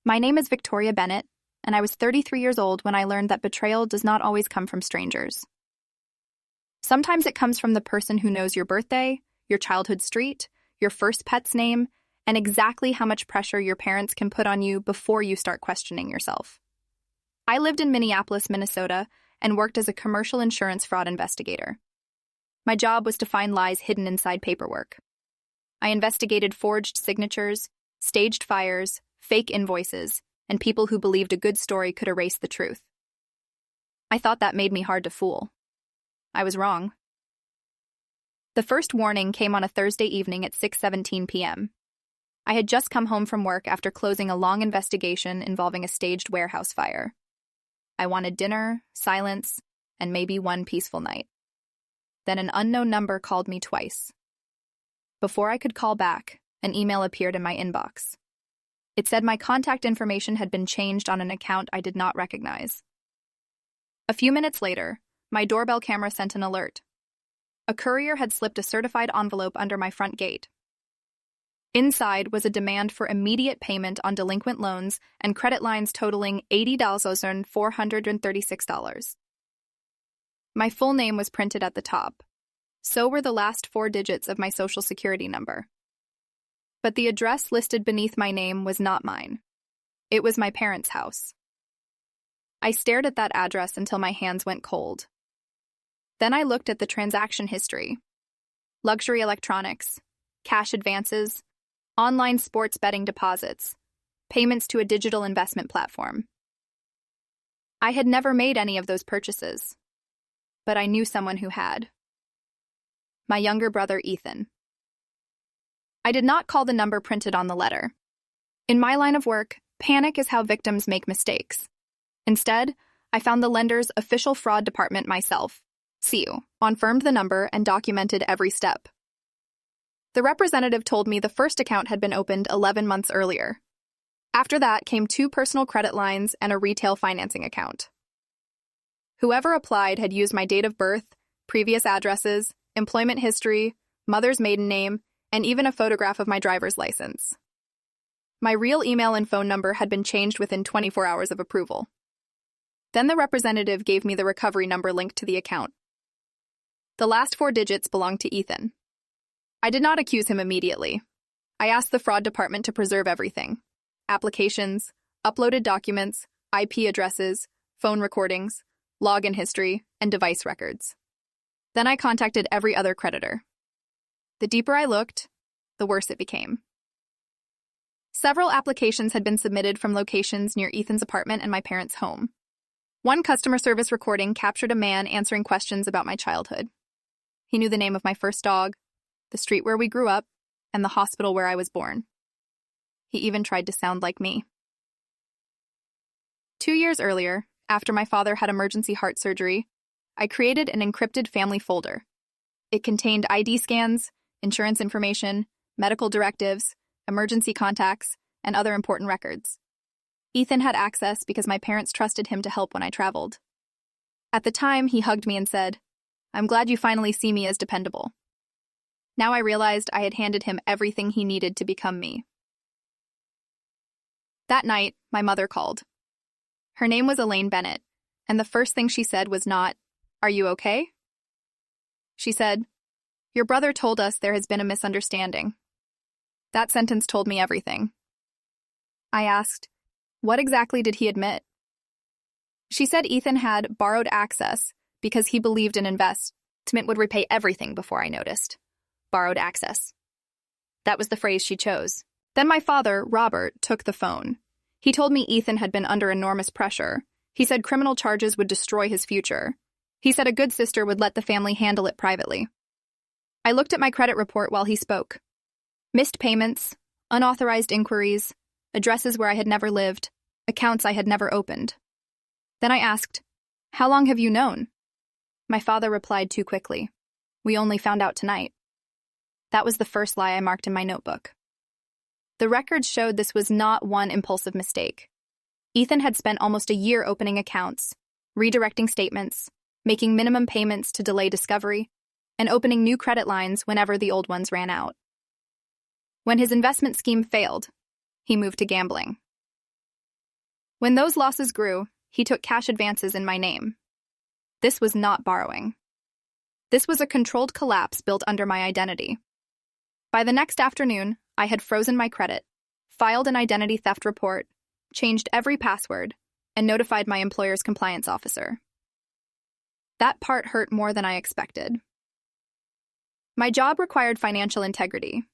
My name is Victoria Bennett, and I was 33 years old when I learned that betrayal does not always come from strangers. Sometimes it comes from the person who knows your birthday, your childhood street, your first pet's name, and exactly how much pressure your parents can put on you before you start questioning yourself. I lived in Minneapolis, Minnesota, and worked as a commercial insurance fraud investigator. My job was to find lies hidden inside paperwork. I investigated forged signatures, staged fires, fake invoices, and people who believed a good story could erase the truth. I thought that made me hard to fool. I was wrong. The first warning came on a Thursday evening at 6:17 p.m. I had just come home from work after closing a long investigation involving a staged warehouse fire. I wanted dinner, silence, and maybe one peaceful night. Then an unknown number called me twice. Before I could call back, an email appeared in my inbox. It said my contact information had been changed on an account I did not recognize. A few minutes later, my doorbell camera sent an alert. A courier had slipped a certified envelope under my front gate. Inside was a demand for immediate payment on delinquent loans and credit lines totaling $80,436. My full name was printed at the top. So were the last 4 digits of my Social Security number. But the address listed beneath my name was not mine. It was my parents' house. I stared at that address until my hands went cold. Then I looked at the transaction history. Luxury electronics, cash advances, online sports betting deposits, payments to a digital investment platform. I had never made any of those purchases, but I knew someone who had. My younger brother, Ethan. I did not call the number printed on the letter. In my line of work, panic is how victims make mistakes. Instead, I found the lender's official fraud department myself, CU, confirmed the number and documented every step. The representative told me the first account had been opened 11 months earlier. After that came 2 personal credit lines and a retail financing account. Whoever applied had used my date of birth, previous addresses, employment history, mother's maiden name, and even a photograph of my driver's license. My real email and phone number had been changed within 24 hours of approval. Then the representative gave me the recovery number linked to the account. The last 4 digits belonged to Ethan. I did not accuse him immediately. I asked the fraud department to preserve everything: applications, uploaded documents, IP addresses, phone recordings, login history, and device records. Then I contacted every other creditor. The deeper I looked, the worse it became. Several applications had been submitted from locations near Ethan's apartment and my parents' home. One customer service recording captured a man answering questions about my childhood. He knew the name of my first dog, the street where we grew up, and the hospital where I was born. He even tried to sound like me. 2 years earlier, after my father had emergency heart surgery, I created an encrypted family folder. It contained ID scans, insurance information, medical directives, emergency contacts, and other important records. Ethan had access because my parents trusted him to help when I traveled. At the time, he hugged me and said, "I'm glad you finally see me as dependable." Now I realized I had handed him everything he needed to become me. That night, my mother called. Her name was Elaine Bennett, and the first thing she said was not, "Are you okay?" She said, "Your brother told us there has been a misunderstanding." That sentence told me everything. I asked, "What exactly did he admit?" She said Ethan had borrowed access because he believed an investment would repay everything before I noticed. Borrowed access. That was the phrase she chose. Then my father, Robert, took the phone. He told me Ethan had been under enormous pressure. He said criminal charges would destroy his future. He said a good sister would let the family handle it privately. I looked at my credit report while he spoke. Missed payments, unauthorized inquiries, addresses where I had never lived, accounts I had never opened. Then I asked, "How long have you known?" My father replied too quickly, "We only found out tonight." That was the first lie I marked in my notebook. The records showed this was not one impulsive mistake. Ethan had spent almost a year opening accounts, redirecting statements, making minimum payments to delay discovery, and opening new credit lines whenever the old ones ran out. When his investment scheme failed, he moved to gambling. When those losses grew, he took cash advances in my name. This was not borrowing. This was a controlled collapse built under my identity. By the next afternoon, I had frozen my credit, filed an identity theft report, changed every password, and notified my employer's compliance officer. That part hurt more than I expected. My job required financial integrity.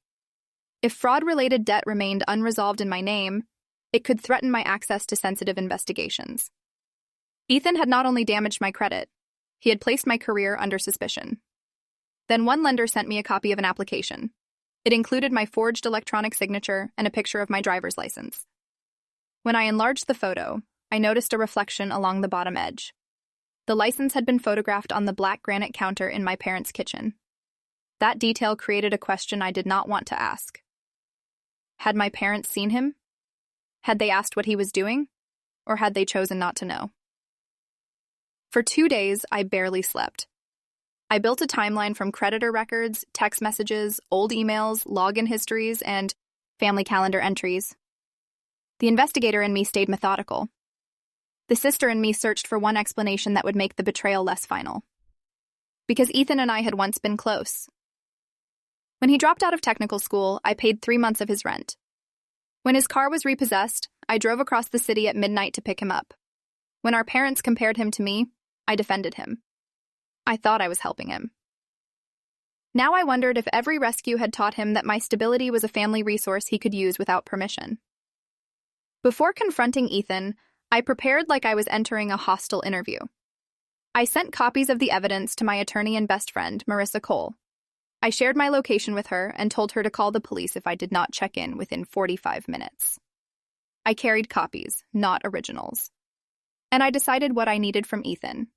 If fraud-related debt remained unresolved in my name, it could threaten my access to sensitive investigations. Ethan had not only damaged my credit, he had placed my career under suspicion. Then one lender sent me a copy of an application. It included my forged electronic signature and a picture of my driver's license. When I enlarged the photo, I noticed a reflection along the bottom edge. The license had been photographed on the black granite counter in my parents' kitchen. That detail created a question I did not want to ask. Had my parents seen him? Had they asked what he was doing? Or had they chosen not to know? For 2 days, I barely slept. I built a timeline from creditor records, text messages, old emails, login histories, and family calendar entries. The investigator in me stayed methodical. The sister in me searched for one explanation that would make the betrayal less final. Because Ethan and I had once been close. When he dropped out of technical school, I paid 3 months of his rent. When his car was repossessed, I drove across the city at midnight to pick him up. When our parents compared him to me, I defended him. I thought I was helping him. Now I wondered if every rescue had taught him that my stability was a family resource he could use without permission. Before confronting Ethan, I prepared like I was entering a hostile interview. I sent copies of the evidence to my attorney and best friend, Marissa Cole. I shared my location with her and told her to call the police if I did not check in within 45 minutes. I carried copies, not originals. And I decided what I needed from Ethan: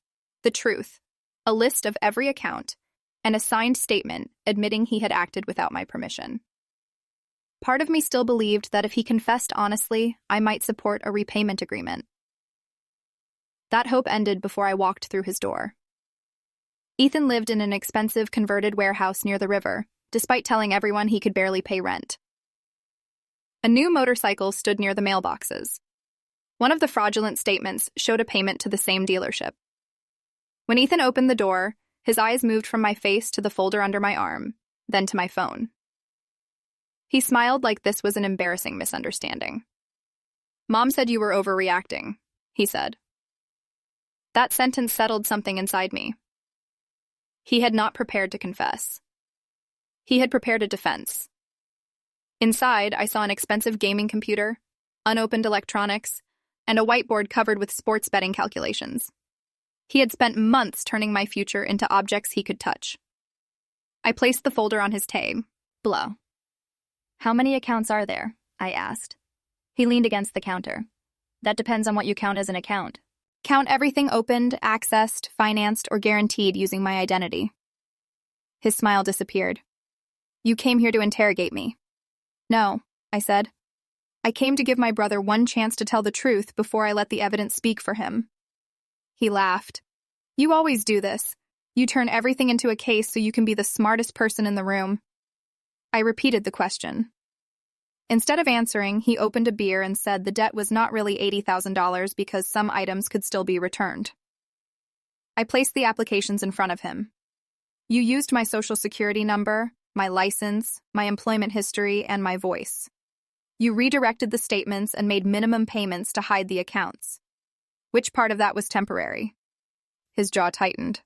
the truth, a list of every account, and a signed statement admitting he had acted without my permission. Part of me still believed that if he confessed honestly, I might support a repayment agreement. That hope ended before I walked through his door. Ethan lived in an expensive converted warehouse near the river, despite telling everyone he could barely pay rent. A new motorcycle stood near the mailboxes. One of the fraudulent statements showed a payment to the same dealership. When Ethan opened the door, his eyes moved from my face to the folder under my arm, then to my phone. He smiled like this was an embarrassing misunderstanding. "Mom said you were overreacting," he said. That sentence settled something inside me. He had not prepared to confess. He had prepared a defense. Inside, I saw an expensive gaming computer, unopened electronics, and a whiteboard covered with sports betting calculations. He had spent months turning my future into objects he could touch. I placed the folder on his table. "How many accounts are there?" I asked. He leaned against the counter. "That depends on what you count as an account. Count everything opened, accessed, financed, or guaranteed using my identity." His smile disappeared. "You came here to interrogate me." "No," I said. "I came to give my brother one chance to tell the truth before I let the evidence speak for him." He laughed. "You always do this. You turn everything into a case so you can be the smartest person in the room." I repeated the question. Instead of answering, he opened a beer and said the debt was not really $80,000 because some items could still be returned. I placed the applications in front of him. "You used my social security number, my license, my employment history, and my voice. You redirected the statements and made minimum payments to hide the accounts. Which part of that was temporary?" His jaw tightened.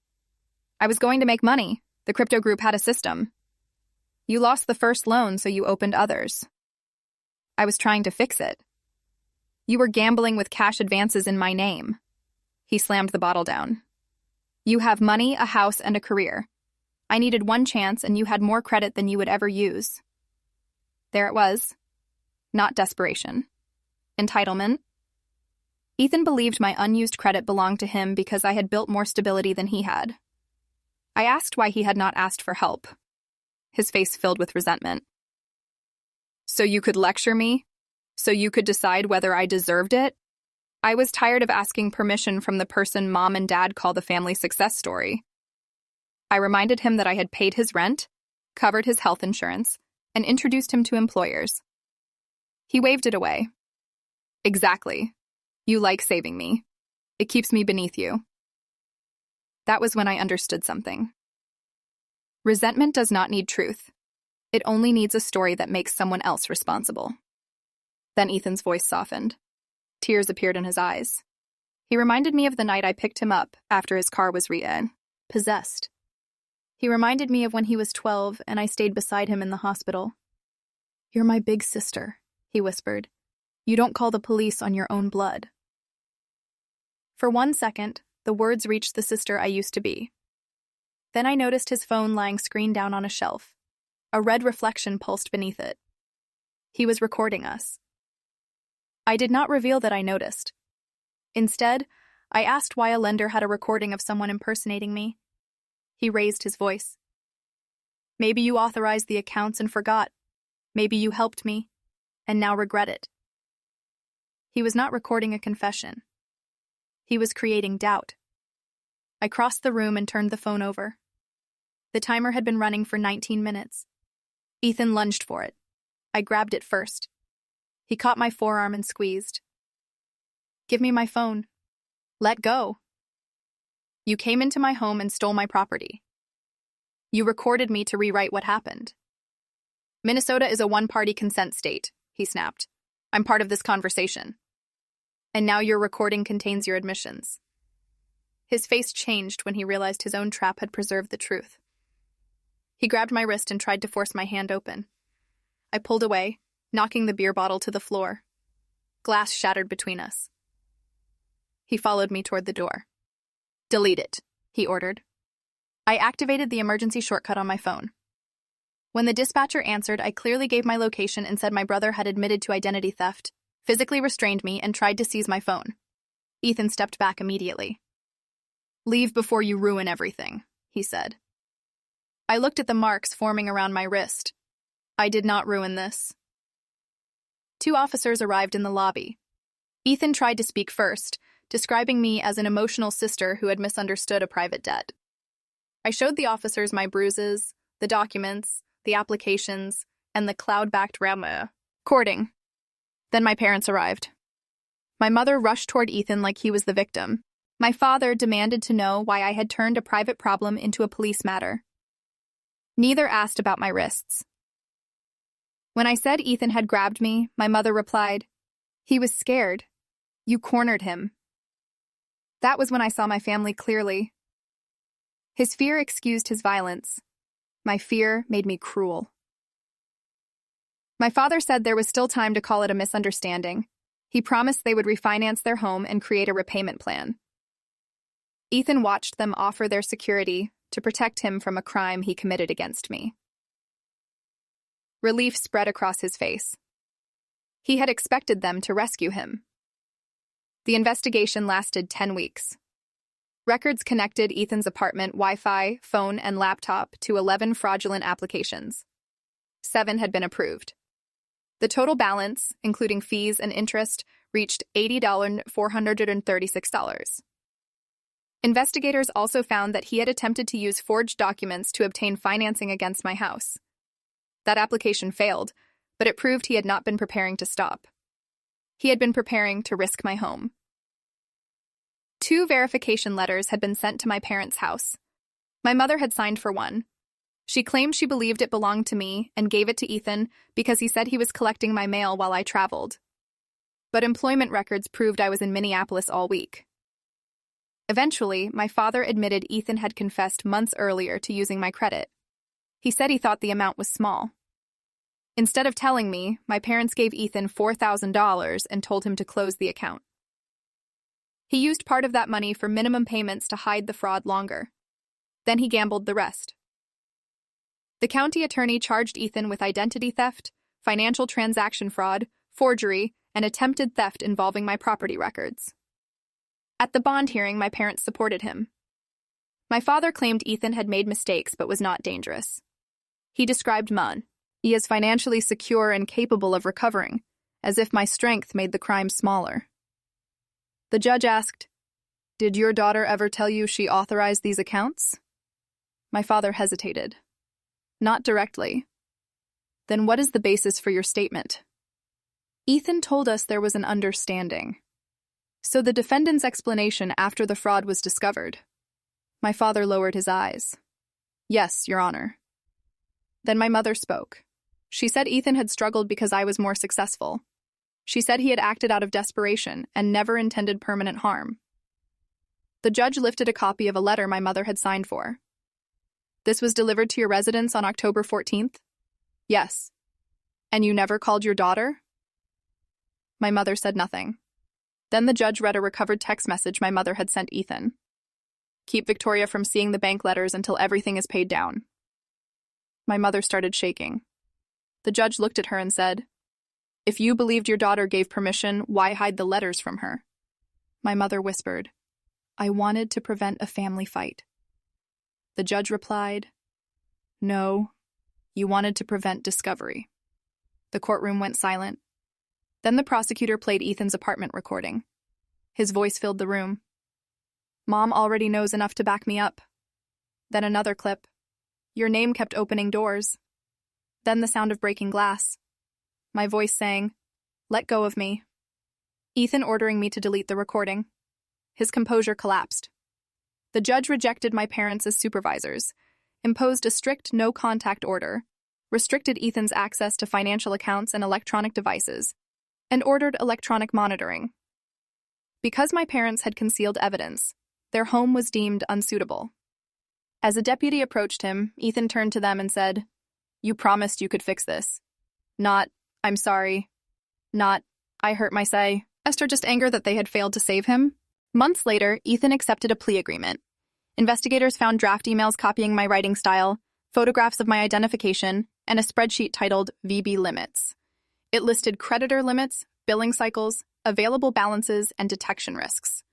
"I was going to make money. The crypto group had a system. You lost the first loan, so you opened others. I was trying to fix it. You were gambling with cash advances in my name." He slammed the bottle down. "You have money, a house, and a career. I needed one chance, and you had more credit than you would ever use." There it was. Not desperation. Entitlement. Ethan believed my unused credit belonged to him because I had built more stability than he had. I asked why he had not asked for help. His face filled with resentment. "So you could lecture me? So you could decide whether I deserved it?" I was tired of asking permission from the person Mom and Dad call the family success story. I reminded him that I had paid his rent, covered his health insurance, and introduced him to employers. He waved it away. "Exactly. You like saving me. It keeps me beneath you. That was when I understood something. Resentment does not need truth. It only needs a story that makes someone else responsible. Then Ethan's voice softened. Tears appeared in his eyes. He reminded me of the night I picked him up after his car was possessed. He reminded me of when he was 12 and I stayed beside him in the hospital. You're my big sister, he whispered. You don't call the police on your own blood. For 1 second, the words reached the sister I used to be. Then I noticed his phone lying screen down on a shelf. A red reflection pulsed beneath it. He was recording us. I did not reveal that I noticed. Instead, I asked why a lender had a recording of someone impersonating me. He raised his voice. Maybe you authorized the accounts and forgot. Maybe you helped me, and now regret it. He was not recording a confession. He was creating doubt. I crossed the room and turned the phone over. The timer had been running for 19 minutes. Ethan lunged for it. I grabbed it first. He caught my forearm and squeezed. Give me my phone. Let go. You came into my home and stole my property. You recorded me to rewrite what happened. Minnesota is a one-party consent state, he snapped. I'm part of this conversation. And now your recording contains your admissions. His face changed when he realized his own trap had preserved the truth. He grabbed my wrist and tried to force my hand open. I pulled away, knocking the beer bottle to the floor. Glass shattered between us. He followed me toward the door. Delete it, he ordered. I activated the emergency shortcut on my phone. When the dispatcher answered, I clearly gave my location and said my brother had admitted to identity theft, physically restrained me, and tried to seize my phone. Ethan stepped back immediately. Leave before you ruin everything, he said. I looked at the marks forming around my wrist. I did not ruin this. 2 officers arrived in the lobby. Ethan tried to speak first, describing me as an emotional sister who had misunderstood a private debt. I showed the officers my bruises, the documents, the applications, and the cloud-backed recording. Then my parents arrived. My mother rushed toward Ethan like he was the victim. My father demanded to know why I had turned a private problem into a police matter. Neither asked about my wrists. When I said Ethan had grabbed me, my mother replied, "He was scared. You cornered him." That was when I saw my family clearly. His fear excused his violence. My fear made me cruel. My father said there was still time to call it a misunderstanding. He promised they would refinance their home and create a repayment plan. Ethan watched them offer their security to protect him from a crime he committed against me. Relief spread across his face. He had expected them to rescue him. The investigation lasted 10 weeks. Records connected Ethan's apartment Wi-Fi, phone, and laptop to 11 fraudulent applications. 7 had been approved. The total balance, including fees and interest, reached $80,436. Investigators also found that he had attempted to use forged documents to obtain financing against my house. That application failed, but it proved he had not been preparing to stop. He had been preparing to risk my home. 2 verification letters had been sent to my parents' house. My mother had signed for one. She claimed she believed it belonged to me and gave it to Ethan because he said he was collecting my mail while I traveled. But employment records proved I was in Minneapolis all week. Eventually, my father admitted Ethan had confessed months earlier to using my credit. He said he thought the amount was small. Instead of telling me, my parents gave Ethan $4,000 and told him to close the account. He used part of that money for minimum payments to hide the fraud longer. Then he gambled the rest. The county attorney charged Ethan with identity theft, financial transaction fraud, forgery, and attempted theft involving my property records. At the bond hearing, my parents supported him. My father claimed Ethan had made mistakes but was not dangerous. He described Mun. He is financially secure and capable of recovering, as if my strength made the crime smaller. The judge asked, "Did your daughter ever tell you she authorized these accounts?" My father hesitated. "Not directly." "Then what is the basis for your statement?" Ethan told us there was an understanding. So the defendant's explanation after the fraud was discovered. My father lowered his eyes. Yes, Your Honor. Then my mother spoke. She said Ethan had struggled because I was more successful. She said he had acted out of desperation and never intended permanent harm. The judge lifted a copy of a letter my mother had signed for. This was delivered to your residence on October 14th? Yes. And you never called your daughter? My mother said nothing. Then the judge read a recovered text message my mother had sent Ethan. Keep Victoria from seeing the bank letters until everything is paid down. My mother started shaking. The judge looked at her and said, If you believed your daughter gave permission, why hide the letters from her? My mother whispered, I wanted to prevent a family fight. The judge replied, No, you wanted to prevent discovery. The courtroom went silent. Then the prosecutor played Ethan's apartment recording. His voice filled the room. Mom already knows enough to back me up. Then another clip. Your name kept opening doors. Then the sound of breaking glass. My voice saying, Let go of me. Ethan ordering me to delete the recording. His composure collapsed. The judge rejected my parents as supervisors, imposed a strict no-contact order, restricted Ethan's access to financial accounts and electronic devices, and ordered electronic monitoring. Because my parents had concealed evidence, their home was deemed unsuitable. As a deputy approached him, Ethan turned to them and said, You promised you could fix this. Not, I'm sorry. Not, I hurt my say. Esther just anger that they had failed to save him. Months later, Ethan accepted a plea agreement. Investigators found draft emails copying my writing style, photographs of my identification, and a spreadsheet titled VB Limits. It listed creditor limits, billing cycles, available balances, and detection risks.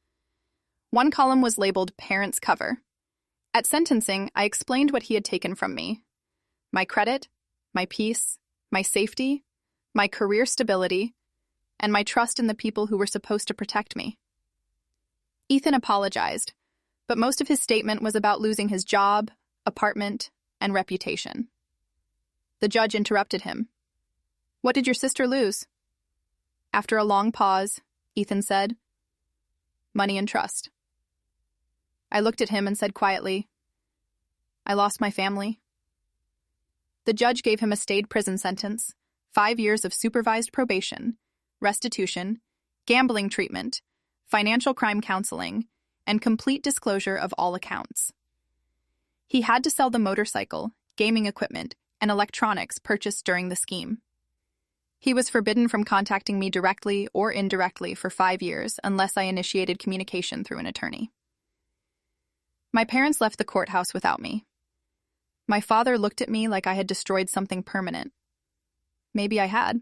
One column was labeled Parents Cover. At sentencing, I explained what he had taken from me. My credit, my peace, my safety, my career stability, and my trust in the people who were supposed to protect me. Ethan apologized, but most of his statement was about losing his job, apartment, and reputation. The judge interrupted him. What did your sister lose? After a long pause, Ethan said, Money and trust. I looked at him and said quietly, I lost my family. The judge gave him a stayed prison sentence, 5 years of supervised probation, restitution, gambling treatment, financial crime counseling, and complete disclosure of all accounts. He had to sell the motorcycle, gaming equipment, and electronics purchased during the scheme. He was forbidden from contacting me directly or indirectly for 5 years unless I initiated communication through an attorney. My parents left the courthouse without me. My father looked at me like I had destroyed something permanent. Maybe I had.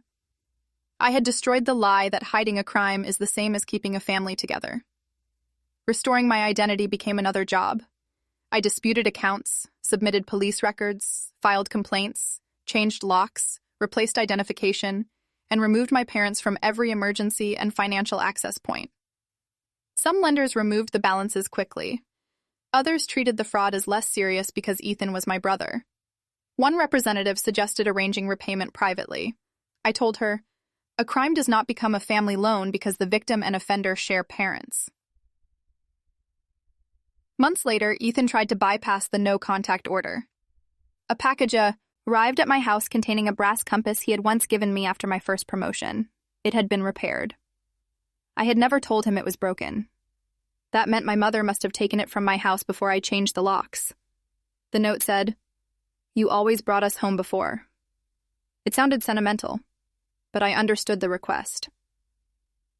I had destroyed the lie that hiding a crime is the same as keeping a family together. Restoring my identity became another job. I disputed accounts, submitted police records, filed complaints, changed locks, replaced identification, and removed my parents from every emergency and financial access point. Some lenders removed the balances quickly. Others treated the fraud as less serious because Ethan was my brother. One representative suggested arranging repayment privately. I told her, a crime does not become a family loan because the victim and offender share parents. Months later, Ethan tried to bypass the no-contact order. A package arrived at my house containing a brass compass he had once given me after my first promotion. It had been repaired. I had never told him it was broken. That meant my mother must have taken it from my house before I changed the locks. The note said, You always brought us home before. It sounded sentimental, but I understood the request.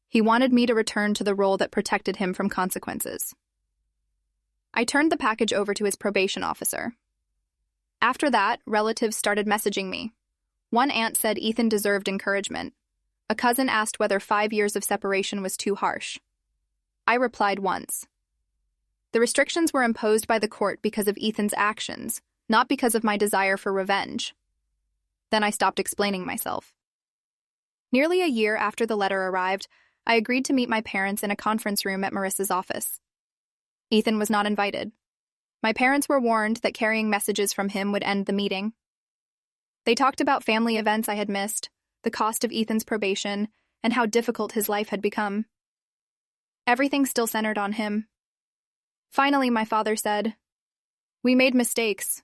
He wanted me to return to the role that protected him from consequences. I turned the package over to his probation officer. After that, relatives started messaging me. One aunt said Ethan deserved encouragement. A cousin asked whether 5 years of separation was too harsh. I replied once. The restrictions were imposed by the court because of Ethan's actions, not because of my desire for revenge. Then I stopped explaining myself. Nearly a year after the letter arrived, I agreed to meet my parents in a conference room at Marissa's office. Ethan was not invited. My parents were warned that carrying messages from him would end the meeting. They talked about family events I had missed, the cost of Ethan's probation, and how difficult his life had become. Everything still centered on him. Finally, my father said, "We made mistakes,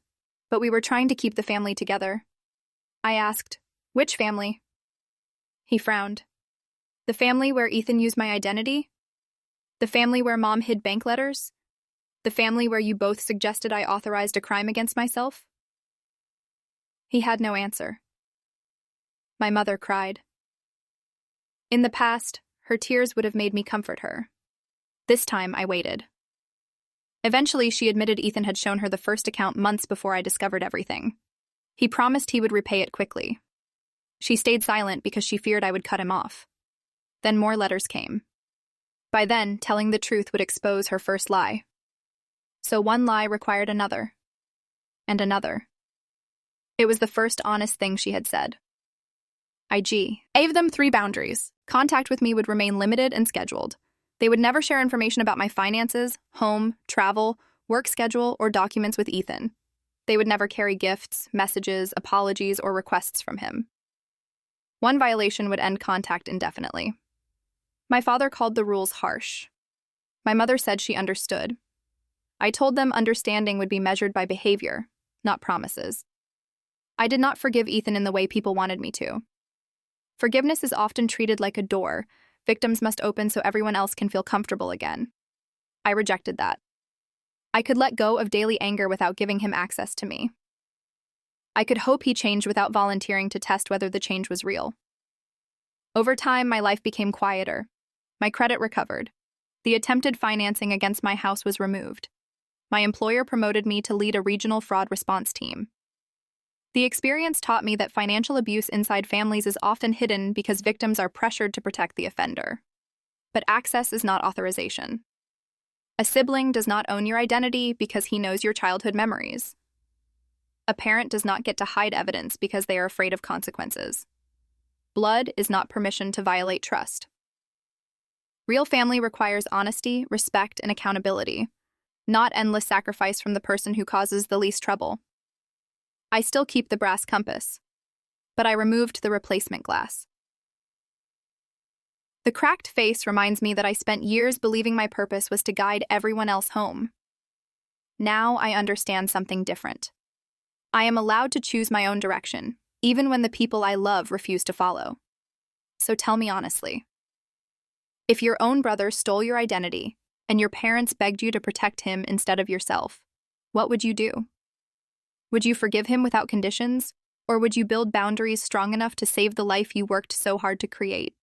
but we were trying to keep the family together." I asked, "Which family?" He frowned. "The family where Ethan used my identity? The family where Mom hid bank letters? The family where you both suggested I authorized a crime against myself?" He had no answer. My mother cried. In the past, her tears would have made me comfort her. This time, I waited. Eventually, she admitted Ethan had shown her the first account months before I discovered everything. He promised he would repay it quickly. She stayed silent because she feared I would cut him off. Then more letters came. By then, telling the truth would expose her first lie. So one lie required another. And another. It was the first honest thing she had said. I gave them 3 boundaries. Contact with me would remain limited and scheduled. They would never share information about my finances, home, travel, work schedule, or documents with Ethan. They would never carry gifts, messages, apologies, or requests from him. One violation would end contact indefinitely. My father called the rules harsh. My mother said she understood. I told them understanding would be measured by behavior, not promises. I did not forgive Ethan in the way people wanted me to. Forgiveness is often treated like a door victims must open so everyone else can feel comfortable again. I rejected that. I could let go of daily anger without giving him access to me. I could hope he changed without volunteering to test whether the change was real. Over time, my life became quieter. My credit recovered. The attempted financing against my house was removed. My employer promoted me to lead a regional fraud response team. The experience taught me that financial abuse inside families is often hidden because victims are pressured to protect the offender. But access is not authorization. A sibling does not own your identity because he knows your childhood memories. A parent does not get to hide evidence because they are afraid of consequences. Blood is not permission to violate trust. Real family requires honesty, respect, and accountability, not endless sacrifice from the person who causes the least trouble. I still keep the brass compass, but I removed the replacement glass. The cracked face reminds me that I spent years believing my purpose was to guide everyone else home. Now I understand something different. I am allowed to choose my own direction, even when the people I love refuse to follow. So tell me honestly, if your own brother stole your identity and your parents begged you to protect him instead of yourself, what would you do? Would you forgive him without conditions, or would you build boundaries strong enough to save the life you worked so hard to create?